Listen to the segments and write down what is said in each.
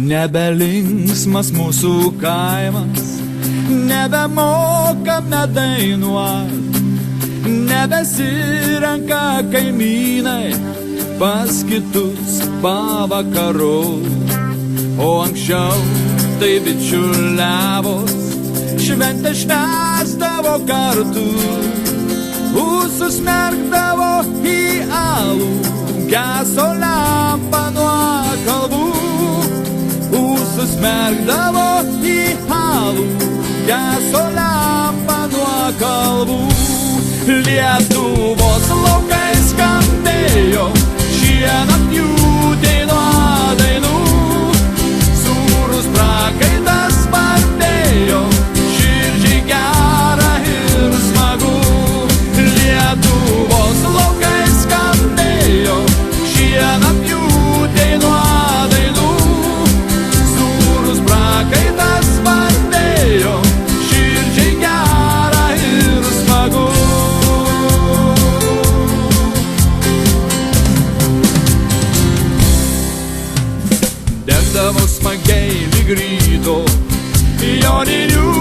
Nebelinksmas mūsų kaimas, nebemokame dainuot, nebesirenka kaimynai pas kitus pavakarų. O anksčiau tai bičiuliavos, šventę švęsdavo kartu, užsismerkdavo į alų, geso lempa nuo kalbų. Užsismerkdavo į alų, geso lempa nuo kalbų. Lietuvos laukai skambėjo šienapjūtei nuo dainų, sūrus prakaitas vardėjo, širdžiai gera ir smagu. Lietuvos laukai skambėjo šienapjūtei nuo dainų, sūrus prakaitas vardėjo, širdžiai gera ir smagu. Degdavo smagiai lyg ryto joninių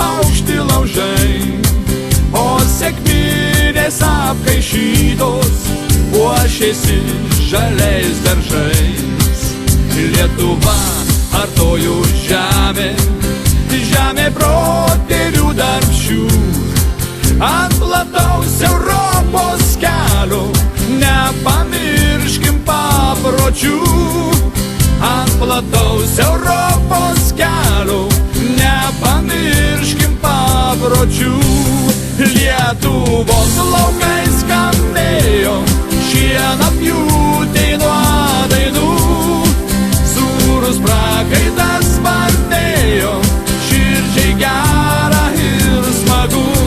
aukšti laužai, o sekminės apkaišytos puošėsi žaliais daržais. Lietuva artojų žemė, žemė protėvių darbščių, ant plataus Europos kelio nepamirškim papročių. Ant plataus Europos kelio nepamirškim papročių. Lietuvos laukai